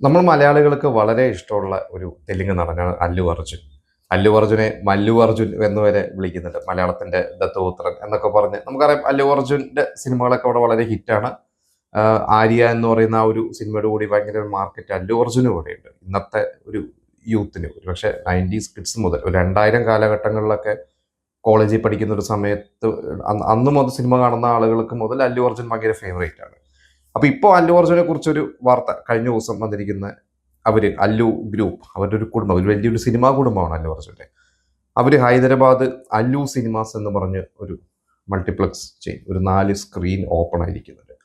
നമ്മൾ മലയാളികൾക്ക് വളരെ ഇഷ്ടമുള്ള ഒരു തെലുങ്ക് നടനാണ് അല്ലു അർജുൻ. അല്ലു അർജുനെ മല്ലു അർജുൻ എന്ന് വരെ വിളിക്കുന്നുണ്ട്. മലയാളത്തിന്റെ ദത്തപുത്രൻ എന്നൊക്കെ പറഞ്ഞ് നമുക്കറിയാം. അല്ലു അർജുന്റെ സിനിമകളൊക്കെ അവിടെ വളരെ ഹിറ്റാണ്. ആര്യ എന്ന് പറയുന്ന ആ ഒരു സിനിമയുടെ കൂടി ഭയങ്കര മാർക്കറ്റ് അല്ലു അർജുന് കൂടെയുണ്ട്. ഇന്നത്തെ ഒരു യൂത്തിന് പക്ഷേ 90s കിഡ്സ് മുതൽ ഒരു 2000 കാലഘട്ടങ്ങളിലൊക്കെ കോളേജിൽ പഠിക്കുന്ന ഒരു സമയത്ത് അന്ന് മുതൽ സിനിമ കാണുന്ന ആളുകൾക്ക് മുതൽ അല്ലു അർജുൻ ഭയങ്കര ഫേവറേറ്റ് ആണ്. അപ്പൊ ഇപ്പൊ അല്ലു അർജുനെ കുറിച്ചൊരു വാർത്ത കഴിഞ്ഞ ദിവസം വന്നിരിക്കുന്ന അവര് അല്ലു ഗ്രൂപ്പ്, അവരുടെ ഒരു കുടുംബം, ഒരു വലിയൊരു സിനിമാ കുടുംബമാണ് അല്ലു അർജുന്റെ. അവര് ഹൈദരാബാദ് അല്ലു സിനിമാസ് എന്ന് പറഞ്ഞ് ഒരു മൾട്ടിപ്ലക്സ് ചെയിൻ, ഒരു 4 സ്ക്രീൻ ഓപ്പൺ ആയിരിക്കുന്നുണ്ട്.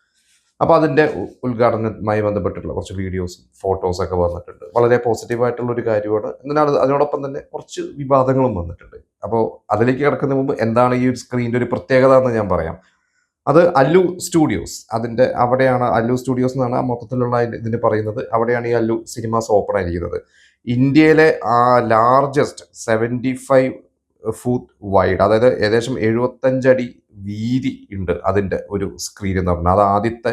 അപ്പൊ അതിന്റെ ഉദ്ഘാടനവുമായി ബന്ധപ്പെട്ടിട്ടുള്ള കുറച്ച് വീഡിയോസും ഫോട്ടോസും ഒക്കെ വന്നിട്ടുണ്ട്. വളരെ പോസിറ്റീവായിട്ടുള്ള ഒരു കാര്യമാണ്. എന്നാൽ അതിനോടൊപ്പം തന്നെ കുറച്ച് വിവാദങ്ങളും വന്നിട്ടുണ്ട്. അപ്പോൾ അതിലേക്ക് കിടക്കുന്നതിന് മുമ്പ് എന്താണ് ഈ ഒരു സ്ക്രീനിന്റെ ഒരു പ്രത്യേകത എന്ന് ഞാൻ പറയാം. അത് അല്ലു സ്റ്റുഡിയോസ്, അതിന്റെ അവിടെയാണ് അല്ലു സ്റ്റുഡിയോസ് എന്നാണ് മൊത്തത്തിലുള്ള ഇതിന് പറയുന്നത്. അവിടെയാണ് ഈ അല്ലു സിനിമാസ് ഓപ്പൺ ആയിരിക്കുന്നത്. ഇന്ത്യയിലെ ലാർജസ്റ്റ് 75 ഫൂട്ട് വൈഡ്, അതായത് ഏകദേശം 75 അടി വീതി ഉണ്ട് അതിന്റെ ഒരു സ്ക്രീൻ എന്ന് പറഞ്ഞാൽ. അത് ആദ്യത്തെ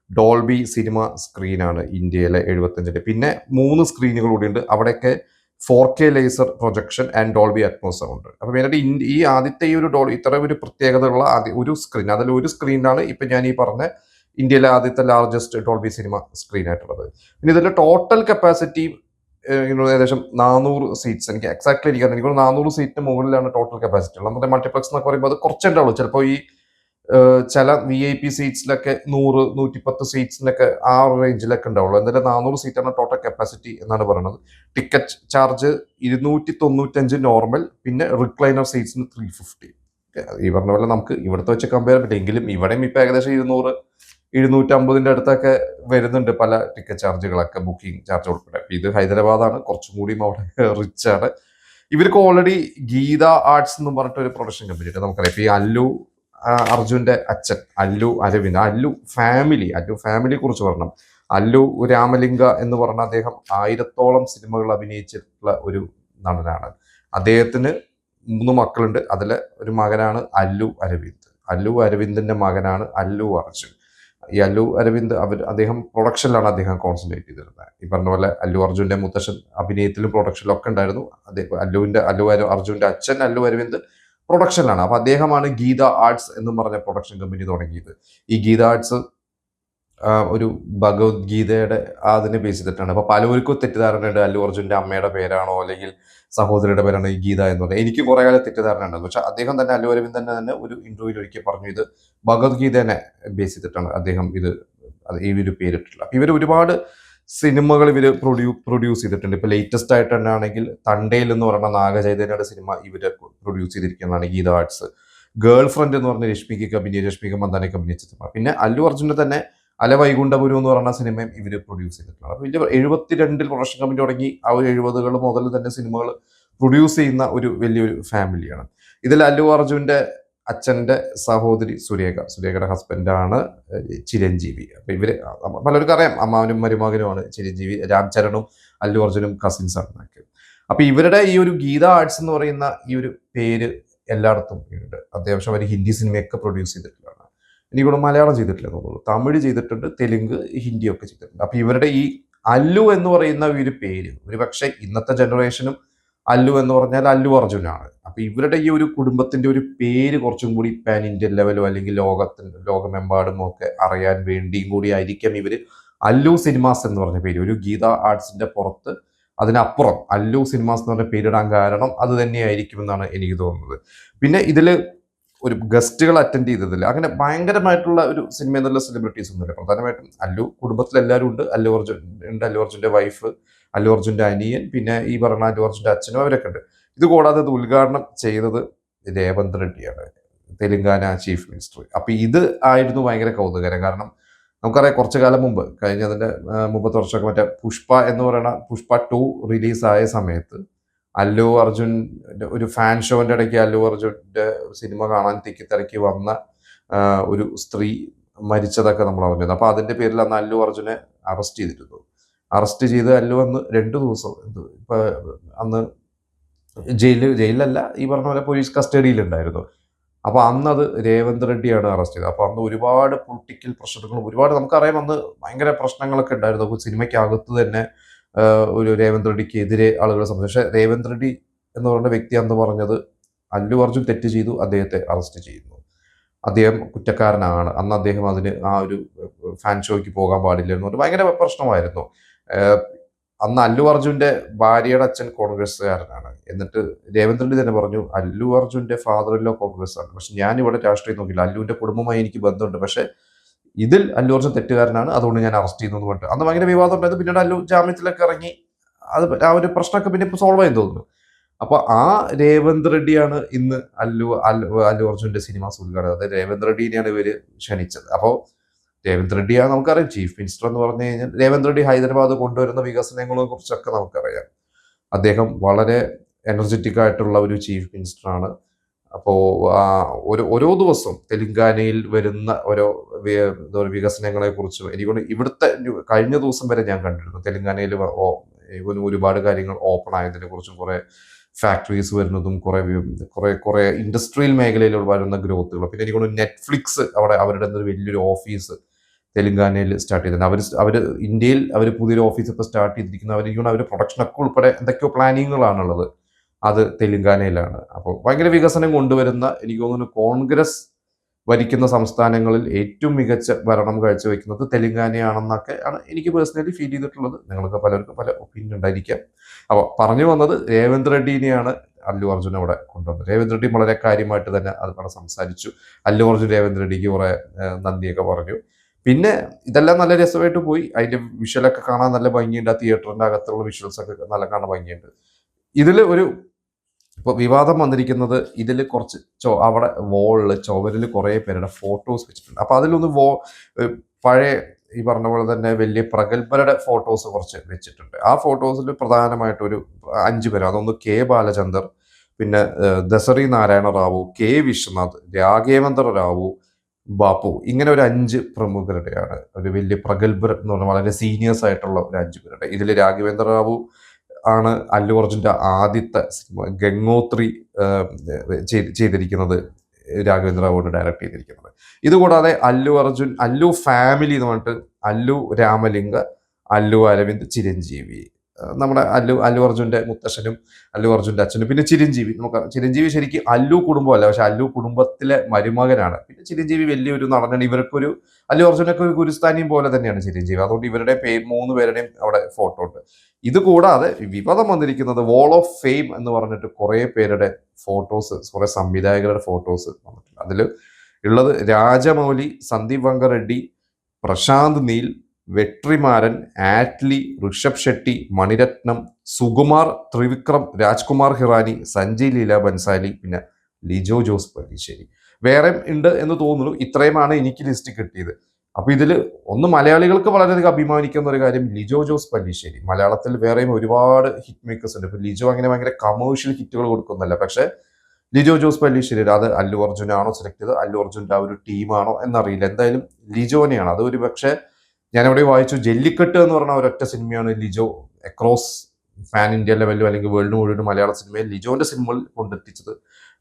ഡോൾബി സിനിമ സ്ക്രീനാണ് ഇന്ത്യയിലെ 75 അടി. പിന്നെ 3 സ്ക്രീനുകൾ കൂടി ഉണ്ട്. അവിടെയൊക്കെ 4K laser projection and Dolby Atmos sound. അപ്പൊ മെയിനായിട്ട് ഈ ആദ്യത്തെ ഈ ഒരു ഇത്ര ഒരു പ്രത്യേകതയുള്ള ഒരു സ്ക്രീൻ, അതിൽ ഒരു സ്ക്രീനാണ് ഇപ്പൊ ഞാൻ ഈ പറഞ്ഞ ഇന്ത്യയിലെ ആദ്യത്തെ ലാർജസ്റ്റ് ഡോൾബി സിനിമ സ്ക്രീൻ ആയിട്ടുള്ളത്. പിന്നെ ഇതിന്റെ ടോട്ടൽ കപ്പാസിറ്റി ഏകദേശം 400 സീറ്റ്സ്. എനിക്ക് എക്സാക്ട്ലി എനിക്ക് 400 സീറ്റിന് മുകളിലാണ് ടോട്ടൽ കപ്പാസിറ്റി ഉള്ളത്. നമ്മുടെ മൾട്ടിപ്ലക്സ് എന്നൊക്കെ പറയുമ്പോൾ അത് കുറച്ചുണ്ടാവുള്ളൂ. ചിലപ്പോൾ ഈ ചില VIP സീറ്റ്സിലൊക്കെ 100-110 സീറ്റ്സിലൊക്കെ ആ റേഞ്ചിലൊക്കെ ഉണ്ടാവുള്ളൂ. എന്തായാലും 400 സീറ്റാണ് ടോട്ടൽ കപ്പാസിറ്റി എന്നാണ് പറയുന്നത്. ടിക്കറ്റ് ചാർജ് 295 നോർമൽ, പിന്നെ റിക്ലൈനർ സീറ്റ്സിന് 350. ഈ പറഞ്ഞ പോലെ നമുക്ക് ഇവിടുത്തെ വെച്ച് കമ്പയർ പറ്റുമെങ്കിലും ഇവിടെയും ഇപ്പൊ ഏകദേശം 200-250 അടുത്തൊക്കെ വരുന്നുണ്ട് പല ടിക്കറ്റ് ചാർജുകളൊക്കെ, ബുക്കിംഗ് ചാർജ് ഉൾപ്പെടെ. ഇത് ഹൈദരാബാദാണ്, കുറച്ചും കൂടിയും അവിടെ റിച്ച് ആണ്. ഇവർക്ക് ഓൾറെഡി ഗീത ആർട്സ് എന്ന് പറഞ്ഞിട്ട് ഒരു പ്രൊഡക്ഷൻ കമ്പനി ഉണ്ട്. നമുക്കറിയാം ഇപ്പൊ ഈ അല്ലു അർജുന്റെ അച്ഛൻ അല്ലു അരവിന്ദ്, അല്ലു ഫാമിലിയെ കുറിച്ച് പറയണം. അല്ലു രാമലിംഗ എന്ന് പറഞ്ഞ അദ്ദേഹം 1000ഓളം സിനിമകൾ അഭിനയിച്ചിട്ടുള്ള ഒരു നടനാണ്. അദ്ദേഹത്തിന് 3 മക്കളുണ്ട്. അതിലെ ഒരു മകനാണ് അല്ലു അരവിന്ദ്. അല്ലു അരവിന്ദിന്റെ മകനാണ് അല്ലു അർജുൻ. ഈ അല്ലു അരവിന്ദ് അദ്ദേഹം പ്രൊഡക്ഷനിലാണ് അദ്ദേഹം കോൺസെൻട്രേറ്റ് ചെയ്തിരുന്നത്. ഈ പറഞ്ഞ പോലെ അല്ലു അർജുന്റെ മുത്തശ്ശൻ അഭിനയത്തിലും പ്രൊഡക്ഷനിലും ഒക്കെ ഉണ്ടായിരുന്നു. അല്ലു അർജുന്റെ അച്ഛൻ അല്ലു അരവിന്ദ് പ്രൊഡക്ഷനിലാണ്. അപ്പൊ അദ്ദേഹമാണ് ഗീത ആർട്സ് എന്ന് പറഞ്ഞ പ്രൊഡക്ഷൻ കമ്പനി തുടങ്ങിയത്. ഈ ഗീത ആർട്സ് ഒരു ഭഗവത്ഗീതയുടെ അതിനെ ബേസ് ചെയ്തിട്ടാണ്. അപ്പൊ പലർക്കും തെറ്റിദ്ധാരണയുണ്ട് അല്ലു അർജുന്റെ അമ്മയുടെ പേരാണോ അല്ലെങ്കിൽ സഹോദരിയുടെ പേരാണോ ഈ ഗീത എന്ന് പറയുന്നത്. എനിക്ക് കുറെ കാലം തെറ്റിദ്ധാരണ ഉണ്ട്. പക്ഷെ അദ്ദേഹം തന്നെ, അല്ലു അരവിന്ദ് തന്നെ ഒരു ഇന്റർവ്യൂവിൽ ഒരിക്കൽ പറഞ്ഞു, ഇത് ഭഗവത്ഗീതനെ ബേസ് ചെയ്തിട്ടാണ് അദ്ദേഹം ഈ ഒരു പേരിട്ടുള്ളത്. അപ്പൊ ഇവർ ഒരുപാട് സിനിമകൾ പ്രൊഡ്യൂസ് ചെയ്തിട്ടുണ്ട്. ഇപ്പൊ ലേറ്റസ്റ്റ് ആയിട്ട് തന്നെ ആണെങ്കിൽ തണ്ടേൽ എന്ന് പറയുന്ന നാഗചൈതന്യയുടെ സിനിമ ഇവര് പ്രൊഡ്യൂസ് ചെയ്തിരിക്കുന്നതാണ് ഗീത ആർട്സ്. ഗേൾ ഫ്രണ്ട് എന്ന് പറഞ്ഞ രശ്മിക മന്ദാനയ്ക്ക് അഭിനയിച്ച സിനിമ. പിന്നെ അല്ലു അർജുന്റെ തന്നെ അലവൈകുണ്ഠപുരം എന്ന് പറയുന്ന സിനിമയും ഇവര് പ്രൊഡ്യൂസ് ചെയ്തിട്ടുള്ളത്. വലിയ 72 പ്രൊഡക്ഷൻ കമ്പനി തുടങ്ങി ആ ഒരു 70കൾ മുതൽ തന്നെ സിനിമകൾ പ്രൊഡ്യൂസ് ചെയ്യുന്ന ഒരു വലിയൊരു ഫാമിലിയാണ്. ഇതിൽ അല്ലു അർജുന്റെ അച്ഛന്റെ സഹോദരി സുരേഖയുടെ ഹസ്ബൻഡാണ് ചിരഞ്ജീവി. അപ്പൊ ഇവര് പലർക്കും അറിയാം, അമ്മാവനും മരുമകനുമാണ് ചിരഞ്ജീവി. രാംചരണും അല്ലു അർജുനും കസിൻസ് ആണ്. അപ്പൊ ഇവരുടെ ഈ ഒരു ഗീത ആർട്സ് എന്ന് പറയുന്ന ഈ ഒരു പേര് എല്ലായിടത്തും ഉണ്ട്. അത്യാവശ്യം അവർ ഹിന്ദി സിനിമയൊക്കെ പ്രൊഡ്യൂസ് ചെയ്തിട്ടുള്ളതാണ്. എനിക്കിവിടെ മലയാളം ചെയ്തിട്ടില്ല തോന്നുന്നു, തമിഴ് ചെയ്തിട്ടുണ്ട്, തെലുങ്ക്, ഹിന്ദി ഒക്കെ ചെയ്തിട്ടുണ്ട്. അപ്പൊ ഇവരുടെ ഈ അല്ലു എന്ന് പറയുന്ന ഈ ഒരു പേര് ഒരു പക്ഷേ ഇന്നത്തെ ജനറേഷനും അല്ലു എന്ന് പറഞ്ഞാൽ അല്ലു അർജുനാണ്. അപ്പൊ ഇവരുടെ ഈ ഒരു കുടുംബത്തിന്റെ ഒരു പേര് കുറച്ചും കൂടി പാൻ ഇന്ത്യൻ ലെവലോ അല്ലെങ്കിൽ ലോകമെമ്പാടും ഒക്കെ അറിയാൻ വേണ്ടിയും കൂടി ആയിരിക്കാം ഇവര് അല്ലു സിനിമാസ് എന്ന് പറഞ്ഞ പേര്, ഒരു ഗീത ആർട്സിന്റെ പുറത്ത് അതിനപ്പുറം അല്ലു സിനിമാസ് എന്ന് പറഞ്ഞ പേരിടാൻ കാരണം അത് തന്നെയായിരിക്കുമെന്നാണ് എനിക്ക് തോന്നുന്നത്. പിന്നെ ഇതില് ഒരു ഗസ്റ്റുകൾ അറ്റൻഡ് ചെയ്തതിൽ അങ്ങനെ ഭയങ്കരമായിട്ടുള്ള ഒരു സിനിമ എന്നുള്ള സെലിബ്രിറ്റീസ് ഒന്നുമില്ല. പ്രധാനമായിട്ടും അല്ലു കുടുംബത്തിൽ എല്ലാവരും ഉണ്ട്. അല്ലു അർജുൻ ഉണ്ട്, അല്ലു അർജുന്റെ വൈഫ്, അല്ലു അർജുന്റെ അനിയൻ, പിന്നെ ഈ പറഞ്ഞ അല്ലു അർജുന്റെ അച്ഛനും അവരൊക്കെ ഉണ്ട്. ഇത് കൂടാതെ ഇത് ഉദ്ഘാടനം ചെയ്തത് രേവന്ത് റെഡ്ഡിയാണ്, തെലങ്കാന ചീഫ് മിനിസ്റ്റർ. അപ്പൊ ഇത് ആയിരുന്നു ഭയങ്കര കൗതുകരം. കാരണം നമുക്കറിയാം കുറച്ചു കാലം മുമ്പ്, കഴിഞ്ഞതിന്റെ മുമ്പത്തെ വർഷമൊക്കെ മറ്റേ പുഷ്പ എന്ന് പറയുന്ന പുഷ്പ 2 റിലീസായ സമയത്ത് അല്ലു അർജുൻ ഒരു ഫാൻ ഷോന്റെ ഇടയ്ക്ക് അല്ലു അർജുന്റെ സിനിമ കാണാൻ തിക്കിത്തിരക്കി വന്ന ഒരു സ്ത്രീ മരിച്ചതൊക്കെ നമ്മൾ അറിഞ്ഞത്. അപ്പൊ അതിന്റെ പേരിൽ അന്ന് അല്ലു അർജുനെ അറസ്റ്റ് ചെയ്ത് അല്ലു അന്ന് 2 ദിവസം ഇപ്പൊ അന്ന് ജയിലിലല്ല, ഈ പറഞ്ഞ പോലെ പോലീസ് കസ്റ്റഡിയിലുണ്ടായിരുന്നു. അപ്പോൾ അന്നത് രേവന്ത് റെഡ്ഡിയാണ് അറസ്റ്റ് ചെയ്തത്. അപ്പോൾ അന്ന് ഒരുപാട് പൊളിറ്റിക്കൽ പ്രഷറുകളും ഒരുപാട് നമുക്കറിയാം അന്ന് ഭയങ്കര പ്രശ്നങ്ങളൊക്കെ ഉണ്ടായിരുന്നു. അപ്പോൾ സിനിമയ്ക്കകത്ത് തന്നെ ഒരു രേവന്ത് റെഡ്ഡിക്ക് എതിരെ ആളുകൾ സംസാരിച്ചു. പക്ഷേ രേവന്ത് റെഡ്ഡി എന്ന് പറയുന്ന വ്യക്തി അന്ന് പറഞ്ഞത് അല്ലു അർജുൻ തെറ്റ് ചെയ്തു, അദ്ദേഹത്തെ അറസ്റ്റ് ചെയ്യുന്നു, അദ്ദേഹം കുറ്റക്കാരനാണ്, അന്ന് അദ്ദേഹം അതിന് ആ ഒരു ഫാൻ ഷോയ്ക്ക് പോകാൻ പാടില്ലായിരുന്നു, ഭയങ്കര പ്രശ്നമായിരുന്നു. അന്ന് അല്ലു അർജുന്റെ ഭാര്യയുടെ അച്ഛൻ കോൺഗ്രസ്സുകാരനാണ്. എന്നിട്ട് രേവന്ത് റെഡ്ഡി തന്നെ പറഞ്ഞു അല്ലു അർജുന്റെ ഫാദർ ഇൻ ലോ കോൺഗ്രസ് ആണ്, പക്ഷെ ഞാൻ ഇവിടെ രാഷ്ട്രീയം നോക്കില്ല, അല്ലുവിന്റെ കുടുംബമായി എനിക്ക് ബന്ധമുണ്ട്, പക്ഷെ ഇതിൽ അല്ലു അർജുൻ തെറ്റുകാരനാണ്, അതുകൊണ്ട് ഞാൻ അറസ്റ്റ് ചെയ്യുന്നു എന്ന് പറഞ്ഞിട്ട് അന്ന് ഭയങ്കര വിവാദം ഉണ്ടായത്. പിന്നീട് അല്ലു ജാമ്യത്തിലൊക്കെ ഇറങ്ങി, അത് ആ ഒരു പ്രശ്നമൊക്കെ പിന്നെ ഇപ്പോൾ സോൾവ് ആയി തോന്നുന്നു. അപ്പൊ ആ രേവന്ത് റെഡ്ഡിയാണ് ഇന്ന് അല്ലു അർജുന്റെ സിനിമാസ് ഉദ്ഘാടനം. അതായത് രേവന്ത് റെഡ്ഡിനെയാണ് ഇവര് ക്ഷണിച്ചത്. അപ്പോൾ രേവന്ത് റെഡ്ഡിയാണ് നമുക്കറിയാം ചീഫ് മിനിസ്റ്റർ എന്ന് പറഞ്ഞു കഴിഞ്ഞാൽ. രേവന്ത് റെഡ്ഡി ഹൈദരാബാദ് കൊണ്ടുവരുന്ന വികസനങ്ങളെ കുറിച്ചൊക്കെ നമുക്കറിയാം. അദ്ദേഹം വളരെ എനർജറ്റിക് ആയിട്ടുള്ള ഒരു ചീഫ് മിനിസ്റ്ററാണ്. അപ്പോൾ ഓരോ ദിവസവും തെലങ്കാനയിൽ വരുന്ന ഓരോ വികസനങ്ങളെ കുറിച്ചും എനിക്കൊണ്ട് ഇവിടുത്തെ കഴിഞ്ഞ ദിവസം വരെ ഞാൻ കണ്ടിരുന്നു തെലങ്കാനയിൽ ഒരുപാട് കാര്യങ്ങൾ ഓപ്പൺ ആയതിനെ കുറിച്ചും, കുറെ ഫാക്ടറീസ് വരുന്നതും, കുറെ ഇൻഡസ്ട്രിയൽ മേഖലയിൽ വരുന്ന ഗ്രോത്തുകൾ. പിന്നെ എനിക്കൊണ്ട് നെറ്റ്ഫ്ലിക്സ് അവിടെ അവരുടെ വലിയൊരു ഓഫീസ് തെലങ്കാനയിൽ സ്റ്റാർട്ട് ചെയ്തിട്ടുണ്ട്. അവർ ഇന്ത്യയിൽ അവർ പുതിയൊരു ഓഫീസ് ഇപ്പോൾ സ്റ്റാർട്ട് ചെയ്തിരിക്കുന്നത്. അവർ പ്രൊഡക്ഷനൊക്കെ ഉൾപ്പെടെ എന്തൊക്കെയോ പ്ലാനിങ്ങുകളാണുള്ളത്, അത് തെലങ്കാനയിലാണ്. അപ്പോൾ ഭയങ്കര വികസനം കൊണ്ടുവരുന്ന, എനിക്ക് തോന്നുന്നു കോൺഗ്രസ് ഭരിക്കുന്ന സംസ്ഥാനങ്ങളിൽ ഏറ്റവും മികച്ച ഭരണം കാഴ്ചവെക്കുന്നത് തെലങ്കാനയാണെന്നൊക്കെ ആണ് എനിക്ക് പേഴ്സണലി ഫീൽ ചെയ്തിട്ടുള്ളത്. നിങ്ങൾക്ക് പലർക്കും പല ഒപ്പീനിയൻ ഉണ്ടായിരിക്കാം. അപ്പോൾ പറഞ്ഞു വന്നത് രേവന്ത് റെഡ്ഡിനെയാണ് അല്ലു അർജുൻ അവിടെ കൊണ്ടുവന്നത്. രേവന്ത് റെഡ്ഡി വളരെ കാര്യമായിട്ട് തന്നെ അത് അവിടെ സംസാരിച്ചു. അല്ലു അർജുൻ രേവന്ത് റെഡ്ഡിക്ക് കുറെ നന്ദിയൊക്കെ പറഞ്ഞു. പിന്നെ ഇതെല്ലാം നല്ല രസമായിട്ട് പോയി. അതിന്റെ വിഷ്വലൊക്കെ കാണാൻ നല്ല ഭംഗിയുണ്ട്. ആ തിയേറ്ററിന്റെ അകത്തുള്ള വിഷ്വൽസ് ഒക്കെ നല്ല കാണാൻ ഭംഗിയുണ്ട്. ഇതിൽ ഒരു ഇപ്പോൾ വിവാദം വന്നിരിക്കുന്നത്, ഇതിൽ കുറച്ച് അവിടെ ചുവരിൽ കുറേ പേരുടെ ഫോട്ടോസ് വെച്ചിട്ടുണ്ട്. അപ്പോൾ അതിലൊന്ന് പഴയ ഈ പറഞ്ഞ പോലെ തന്നെ വലിയ പ്രഗത്ഭരുടെ ഫോട്ടോസ് കുറച്ച് വെച്ചിട്ടുണ്ട്. ആ ഫോട്ടോസിൽ പ്രധാനമായിട്ട് ഒരു 5 പേര്, അതൊന്ന് കെ ബാലചന്ദർ, പിന്നെ ദസറി നാരായണ റാവു, കെ വിശ്വനാഥ്, രാഘവേന്ദ്ര റാവു, ബാപ്പു, ഇങ്ങനെ ഒരു 5 പ്രമുഖരുടെയാണ്. ഒരു വലിയ പ്രഗത്ഭർ എന്ന് പറഞ്ഞാൽ വളരെ സീനിയേഴ്സ് ആയിട്ടുള്ള ഒരു 5 പേരുടെ. ഇതിൽ രാഘവേന്ദ്ര റാവു ആണ് അല്ലു അർജുൻ്റെ ആദ്യത്തെ സിനിമ ഗംഗോത്രി ചെയ്തിരിക്കുന്നത്. രാഘവേന്ദ്ര റാവുണ്ട് ഡയറക്റ്റ് ചെയ്തിരിക്കുന്നത്. ഇതുകൂടാതെ അല്ലു അർജുൻ, അല്ലു ഫാമിലി എന്ന് പറഞ്ഞിട്ട് അല്ലു രാമലിംഗ, അല്ലു അരവിന്ദ്, ചിരഞ്ജീവി, നമ്മുടെ അല്ലു അർജുൻ്റെ മുത്തശ്ശനും അല്ലു അർജുൻ്റെ അച്ഛനും, പിന്നെ ചിരഞ്ജീവി. നമുക്ക് ചിരഞ്ജീവി ശരിക്കും അല്ലു കുടുംബമല്ല, പക്ഷെ അല്ലു കുടുംബത്തിലെ മരുമകനാണ്. പിന്നെ ചിരഞ്ജീവി വലിയൊരു നടനാണ്. ഇവർക്കൊരു അല്ലു അർജുനൊക്കെ ഒരു ഗുരുസ്ഥാനിയും പോലെ തന്നെയാണ് ചിരഞ്ജീവി. അതുകൊണ്ട് ഇവരുടെ 3 പേരുടെയും അവിടെ ഫോട്ടോ ഉണ്ട്. ഇത് കൂടാതെ വിവാദം വന്നിരിക്കുന്നത് വോൾ ഓഫ് ഫെയിം എന്ന് പറഞ്ഞിട്ട് കുറെ പേരുടെ ഫോട്ടോസ്, കുറെ സംവിധായകരുടെ ഫോട്ടോസ് വന്നിട്ടുണ്ട്. അതിൽ ഉള്ളത് രാജമൗലി, സന്ദീപ് വങ്കറെഡ്ഡി, പ്രശാന്ത് നീൽ, വെട്രിമാരൻ, ആറ്റ്ലി, ഋഷഭ് ഷെട്ടി, മണിരത്നം, സുകുമാർ, ത്രിവിക്രം, രാജ്കുമാർ ഹിറാനി, സഞ്ജയ് ലീല ബൻസാലി, പിന്നെ ലിജോ ജോസ് പല്ലിശ്ശേരി. വേറെ ഉണ്ട് എന്ന് തോന്നുന്നു. ഇത്രയുമാണ് എനിക്ക് ലിസ്റ്റ് കിട്ടിയത്. അപ്പൊ ഇതിൽ ഒന്ന് മലയാളികൾക്ക് വളരെയധികം അഭിമാനിക്കുന്ന ഒരു കാര്യം, ലിജോ ജോസ് പല്ലിശ്ശേരി. മലയാളത്തിൽ വേറെയും ഒരുപാട് ഹിറ്റ് മേക്കേഴ്സ് ഉണ്ട്. ഇപ്പൊ ലിജോ അങ്ങനെ ഭയങ്കര കമേഴ്ഷ്യൽ ഹിറ്റുകൾ കൊടുക്കുന്നില്ല, പക്ഷെ ലിജോ ജോസ് പല്ലിശ്ശേരി, അത് അല്ലു അർജുനാണോ സെലക്ട് ചെയ്തത്, അല്ലു അർജുൻ്റെ ആ ഒരു ടീമാണോ എന്നറിയില്ല, എന്തായാലും ലിജോനെയാണ്. അത് ഒരു പക്ഷേ ഞാൻ എവിടെ വായിച്ചു, ജല്ലിക്കെട്ട് എന്ന് പറഞ്ഞ ഒരൊറ്റ സിനിമയാണ് ലിജോ അക്രോസ് പാൻ ഇന്ത്യ ലെവലിലും അല്ലെങ്കിൽ വേൾഡ് മുഴുവനും മലയാള സിനിമയിൽ ലിജോന്റെ സിനിമകൾ കൊണ്ടെത്തിച്ചത്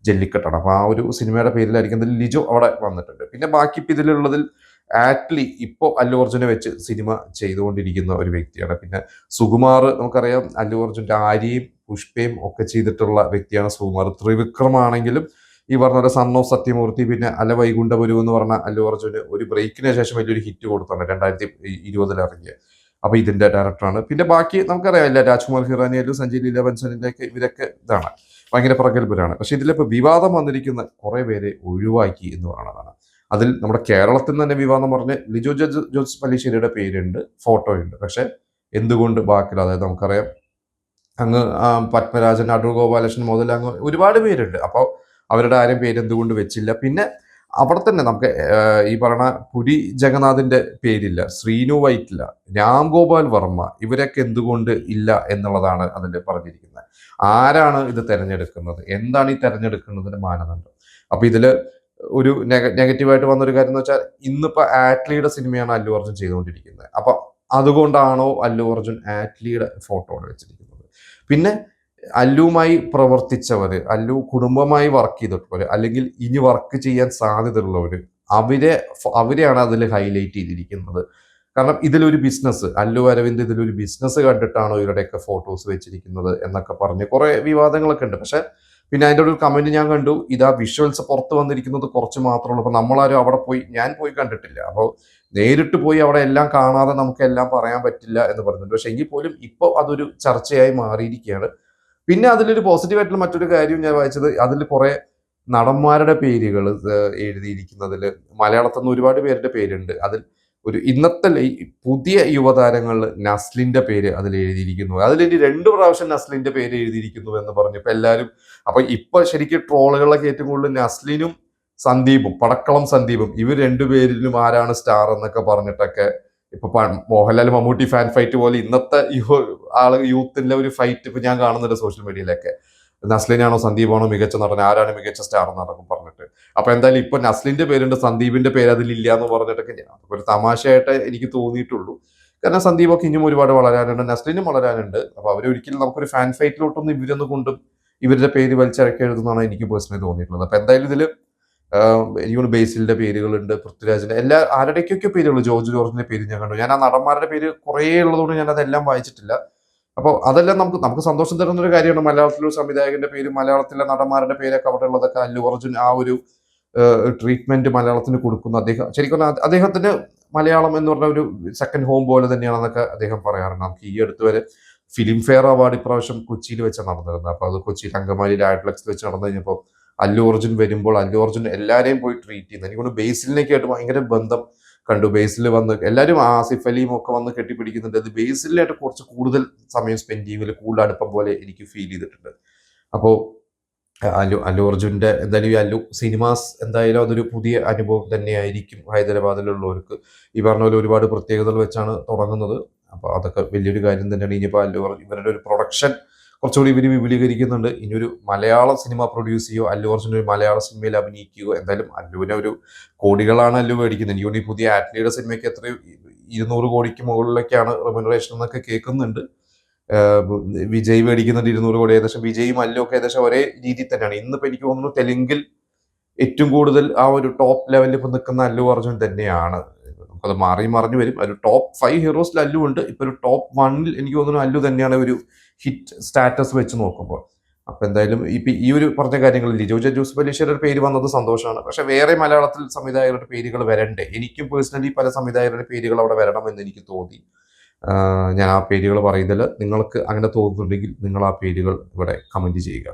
ജല്ലിക്കെട്ടാണ്. അപ്പൊ ആ ഒരു സിനിമയുടെ പേരിലായിരിക്കും ലിജോ അവിടെ വന്നിട്ടുണ്ട്. പിന്നെ ബാക്കി ഇപ്പം ഇതിലുള്ളതിൽ ആറ്റ്ലി ഇപ്പോൾ അല്ലു അർജുനെ വെച്ച് സിനിമ ചെയ്തുകൊണ്ടിരിക്കുന്ന ഒരു വ്യക്തിയാണ്. പിന്നെ സുകുമാർ, നമുക്കറിയാം അല്ലു അർജുൻ്റെ ആര്യയും പുഷ്പയും ഒക്കെ ചെയ്തിട്ടുള്ള വ്യക്തിയാണ് സുകുമാർ. ത്രിവിക്രമാണെങ്കിലും ഈ പറഞ്ഞ പോലെ സൺ ഓഫ് സത്യമൂർത്തി, പിന്നെ അല വൈകുണ്ഠപുരു എന്ന് പറഞ്ഞ അല്ലു അർജുന് ഒരു ബ്രേക്കിന് ശേഷം വലിയൊരു ഹിറ്റ് കൊടുത്താണ് 2020 ഇറങ്ങിയ. അപ്പൊ ഇതിന്റെ ഡയറക്ടറാണ്. പിന്നെ ബാക്കി നമുക്കറിയാം രാജ്കുമാർ ഹിറാനിയാലും സഞ്ജയ് ലീല ബൻസലിന്റെ ഒക്കെ ഇവരൊക്കെ ഇതാണ്, ഭയങ്കര പ്രഗത്ഭരാണ്. പക്ഷെ ഇതിലിപ്പോൾ വിവാദം വന്നിരിക്കുന്ന കുറെ പേരെ ഒഴിവാക്കി എന്ന് പറയുന്നതാണ്. അതിൽ നമ്മുടെ കേരളത്തിൽ തന്നെ വിവാദം പറഞ്ഞ് ലിജോ ജോസ് പല്ലിശ്ശേരിയുടെ പേരുണ്ട്, ഫോട്ടോ ഉണ്ട്. പക്ഷെ എന്തുകൊണ്ട് ബാക്കിയുള്ള, അതായത് നമുക്കറിയാം അങ്ങ് പത്മരാജൻ, അടൂർ ഗോപാലകൃഷ്ണൻ മുതൽ അങ്ങ് ഒരുപാട് പേരുണ്ട്. അപ്പോൾ അവരുടെ ആരും പേര് എന്തുകൊണ്ട് വെച്ചില്ല? പിന്നെ അവിടെ തന്നെ നമുക്ക് ഈ പറഞ്ഞ പുരി ജഗന്നാഥിന്റെ പേരില്ല, ശ്രീനു വൈറ്റില്ല, രാം ഗോപാൽ വർമ്മ, ഇവരൊക്കെ എന്തുകൊണ്ട് ഇല്ല എന്നുള്ളതാണ് അതിൽ പറഞ്ഞിരിക്കുന്നത്. ആരാണ് ഇത് തെരഞ്ഞെടുക്കുന്നത്? എന്താണ് ഈ തെരഞ്ഞെടുക്കുന്നതിന് മാനദണ്ഡം? അപ്പൊ ഇതില് ഒരു നെഗറ്റീവായിട്ട് വന്നൊരു കാര്യം എന്ന് വെച്ചാൽ, ഇന്നിപ്പോ ആറ്റ്ലിയുടെ സിനിമയാണ് അല്ലു അർജുൻ ചെയ്തുകൊണ്ടിരിക്കുന്നത്. അപ്പൊ അതുകൊണ്ടാണോ അല്ലു അർജുൻ ആറ്റ്ലിയുടെ ഫോട്ടോ വെച്ചിരിക്കുന്നത്? പിന്നെ അല്ലുവുമായി പ്രവർത്തിച്ചവർ, അല്ലു കുടുംബമായി വർക്ക് ചെയ്തിട്ടുള്ളവർ, അല്ലെങ്കിൽ ഇനി വർക്ക് ചെയ്യാൻ സാധ്യതയുള്ളവർ, അവരെയാണ് അതിൽ ഹൈലൈറ്റ് ചെയ്തിരിക്കുന്നത്. കാരണം ഇതിലൊരു ബിസിനസ്, അല്ലു അരവിന്ദ് ഇതിലൊരു ബിസിനസ് കണ്ടിട്ടാണോ ഇവരുടെയൊക്കെ ഫോട്ടോസ് വെച്ചിരിക്കുന്നത് എന്നൊക്കെ പറഞ്ഞ് കുറെ വിവാദങ്ങളൊക്കെ ഉണ്ട്. പക്ഷെ പിന്നെ അതിൻ്റെ ഒരു കമന്റ് ഞാൻ കണ്ടു, ഇതാ വിഷ്വൽസ് പുറത്ത് വന്നിരിക്കുന്നത് കുറച്ച് മാത്രമേ ഉള്ളൂ. അപ്പൊ നമ്മളാരും അവിടെ പോയി, ഞാൻ പോയി കണ്ടിട്ടില്ല. അപ്പോൾ നേരിട്ട് പോയി അവിടെ എല്ലാം കാണാതെ നമുക്ക് എല്ലാം പറയാൻ പറ്റില്ല എന്ന് പറയുന്നുണ്ട്. പക്ഷെ എങ്കിൽ പോലും ഇപ്പോൾ അതൊരു ചർച്ചയായി മാറിയിരിക്കുകയാണ്. പിന്നെ അതിലൊരു പോസിറ്റീവായിട്ടുള്ള മറ്റൊരു കാര്യം ഞാൻ വായിച്ചത്, അതിൽ കുറെ നടന്മാരുടെ പേരുകൾ എഴുതിയിരിക്കുന്നതിൽ മലയാളത്തിൽ നിന്ന് ഒരുപാട് പേരുടെ പേരുണ്ട്. അതിൽ ഒരു ഇന്നത്തെ പുതിയ യുവതാരങ്ങളിൽ നസ്ലിന്റെ പേര് അതിൽ എഴുതിയിരിക്കുന്നു. അതിൽ ഇനി 2 പ്രാവശ്യം നസ്ലിന്റെ പേര് എഴുതിയിരിക്കുന്നു എന്ന് പറഞ്ഞു. ഇപ്പൊ എല്ലാവരും, അപ്പൊ ഇപ്പൊ ശരിക്കും ട്രോളുകളിലൊക്കെ ഏറ്റവും കൂടുതൽ നസ്ലിനും സന്ദീപും, പടക്കളം സന്ദീപും, ഇവർ രണ്ടുപേരിലും ആരാണ് സ്റ്റാർ എന്നൊക്കെ പറഞ്ഞിട്ടൊക്കെ ഇപ്പൊ മോഹൻലാൽ മമ്മൂട്ടി ഫാൻ ഫൈറ്റ് പോലെ ഇന്നത്തെ യൂത്തിന്റെ ഒരു ഫൈറ്റ് ഇപ്പൊ ഞാൻ കാണുന്നുണ്ട് സോഷ്യൽ മീഡിയയിലൊക്കെ. നസ്ലിനാണോ സന്ദീപാണോ മികച്ച നടൻ, ആരാണ് മികച്ച സ്റ്റാർ എന്നൊക്കെ പറഞ്ഞിട്ട്. അപ്പൊ എന്തായാലും ഇപ്പൊ നസ്ലിന്റെ പേരുണ്ട്, സന്ദീപിന്റെ പേര് അതിലില്ല എന്ന് പറഞ്ഞിട്ടൊക്കെ ഒരു തമാശയായിട്ട് എനിക്ക് തോന്നിയിട്ടുള്ളൂ. കാരണം സന്ദീപൊക്കെ ഇനിയും ഒരുപാട് വളരാനുണ്ട്, നസ്ലിനും വളരാനുണ്ട്. അപ്പൊ അവരൊരിക്കലും നമുക്കൊരു ഫാൻ ഫൈറ്റിലോട്ടൊന്നും ഇവരൊന്നും കൊണ്ടും ഇവരുടെ പേര് വലിച്ചിറക്കി എഴുതുന്നതാണ് എനിക്ക് പേഴ്സണലി തോന്നിയിട്ടുള്ളത്. അപ്പൊ എന്തായാലും ഇതില് എനിക്ക് ബേസിലിന്റെ പേരുകളുണ്ട്, പൃഥ്വിരാജിന്റെ, ആരുടെയൊക്കെ പേരുകൾ, ജോർജിന്റെ പേര് ഞാൻ കണ്ടു. ഞാൻ ആ നടന്മാരുടെ പേര് കുറേ ഉള്ളതുകൊണ്ട് ഞാൻ അതെല്ലാം വായിച്ചിട്ടില്ല. അപ്പോൾ അതെല്ലാം നമുക്ക് സന്തോഷം തരുന്ന ഒരു കാര്യമാണ്. മലയാളത്തിലൊരു സംവിധായകന്റെ പേര്, മലയാളത്തിലെ നടന്മാരുടെ പേരൊക്കെ അവിടെ ഉള്ളതൊക്കെ അല്ലു അർജുൻ ആ ഒരു ട്രീറ്റ്മെന്റ് മലയാളത്തിന് കൊടുക്കുന്നു. ശരിക്കും അദ്ദേഹത്തിന് മലയാളം എന്ന് പറഞ്ഞ ഒരു സെക്കൻഡ് ഹോം പോലെ തന്നെയാണെന്നൊക്കെ അദ്ദേഹം പറയാറുണ്ട്. നമുക്ക് ഈ അടുത്ത് വരെ ഫിലിം ഫെയർ അവാർഡ് ഇപ്രാവശ്യം കൊച്ചിയിൽ വെച്ച് നടന്നിരുന്നത്. അപ്പൊ അത് കൊച്ചിയിൽ അങ്കമാലി ആയിട്ട്ലക്സിൽ വെച്ച് നടന്നു കഴിഞ്ഞപ്പോൾ അല്ലു അർജുൻ വരുമ്പോൾ അല്ലു അർജുൻ എല്ലാവരെയും പോയി ട്രീറ്റ് ചെയ്യുന്നത്, എനിക്കൊണ്ട് ബേസിലിനൊക്കെ ആയിട്ട് ഭയങ്കര ബന്ധം കണ്ടു. ബേസിൽ വന്ന് എല്ലാവരും ആസിഫ് അലിയും ഒക്കെ വന്ന് കെട്ടിപ്പിടിക്കുന്നുണ്ട്. അത് ബേസിലായിട്ട് കുറച്ച് കൂടുതൽ സമയം സ്പെൻഡ് ചെയ്യുമ്പോൾ കൂടുതൽ അടുപ്പം പോലെ എനിക്ക് ഫീൽ ചെയ്തിട്ടുണ്ട്. അപ്പോൾ അല്ലു അർജുന്റെ എന്തായാലും ഈ അല്ലു സിനിമാസ് എന്തായാലും അതൊരു പുതിയ അനുഭവം തന്നെയായിരിക്കും ഹൈദരാബാദിലുള്ളവർക്ക്. ഈ പറഞ്ഞ പോലെ ഒരുപാട് പ്രത്യേകതകൾ വെച്ചാണ് തുടങ്ങുന്നത്. അപ്പോൾ അതൊക്കെ വലിയൊരു കാര്യം തന്നെയാണ്. ഇനിയിപ്പോൾ ഇവരുടെ ഒരു പ്രൊഡക്ഷൻ കുറച്ചുകൂടി ഇവർ വിപുലീകരിക്കുന്നുണ്ട്. ഇനി ഒരു മലയാള സിനിമ പ്രൊഡ്യൂസ് ചെയ്യുകയോ അല്ലു അർജുൻ ഒരു മലയാള സിനിമയിൽ അഭിനയിക്കുകയോ, എന്തായാലും അല്ലുവിനെ ഒരു കോടികളാണ് അല്ലു മേടിക്കുന്നത്. എനിക്ക് ഈ പുതിയ ആറ്റ്ലിയുടെ സിനിമയ്ക്ക് എത്രയോ 200 കോടിക്ക് മുകളിലൊക്കെയാണ് റെമ്യൂണറേഷൻ എന്നൊക്കെ കേൾക്കുന്നുണ്ട്. വിജയ് മേടിക്കുന്നുണ്ട് 200 കോടി. ഏകദേശം വിജയും അല്ലും ഒക്കെ ഏകദേശം ഒരേ രീതിയിൽ തന്നെയാണ്. ഇന്നിപ്പോൾ എനിക്ക് തോന്നുന്നു തെലുങ്കിൽ ഏറ്റവും കൂടുതൽ ആ ഒരു ടോപ്പ് ലെവലിൽ ഇപ്പൊ നിൽക്കുന്ന അല്ലു അർജുൻ തന്നെയാണ്. നമുക്കത് മറിഞ്ഞു വരും. ഒരു ടോപ്പ് 5 ഹീറോസിൽ അല്ലു ഉണ്ട്. ഇപ്പൊ ഒരു ടോപ്പ് 1ൽ എനിക്ക് തോന്നുന്നു അല്ലു തന്നെയാണ് ഒരു ഹിറ്റ് സ്റ്റാറ്റസ് വെച്ച് നോക്കുമ്പോൾ. അപ്പൊ എന്തായാലും ഇപ്പൊ ഈ ഒരു പറഞ്ഞ കാര്യങ്ങളിൽ ലിജോ ജോസ് പല്ലീശ്വരുടെ പേര് വന്നത് സന്തോഷമാണ്. പക്ഷെ വേറെ മലയാളത്തിൽ സംവിധായകരുടെ പേരുകൾ വരണ്ടേ? എനിക്കും പേഴ്സണലി പല സംവിധായകരുടെ പേരുകൾ അവിടെ വരണം എന്ന് എനിക്ക് തോന്നി. ഞാൻ ആ പേരുകൾ പറയുന്നില്ല. നിങ്ങൾക്ക് അങ്ങനെ തോന്നുന്നുണ്ടെങ്കിൽ നിങ്ങൾ ആ പേരുകൾ ഇവിടെ കമന്റ് ചെയ്യുക.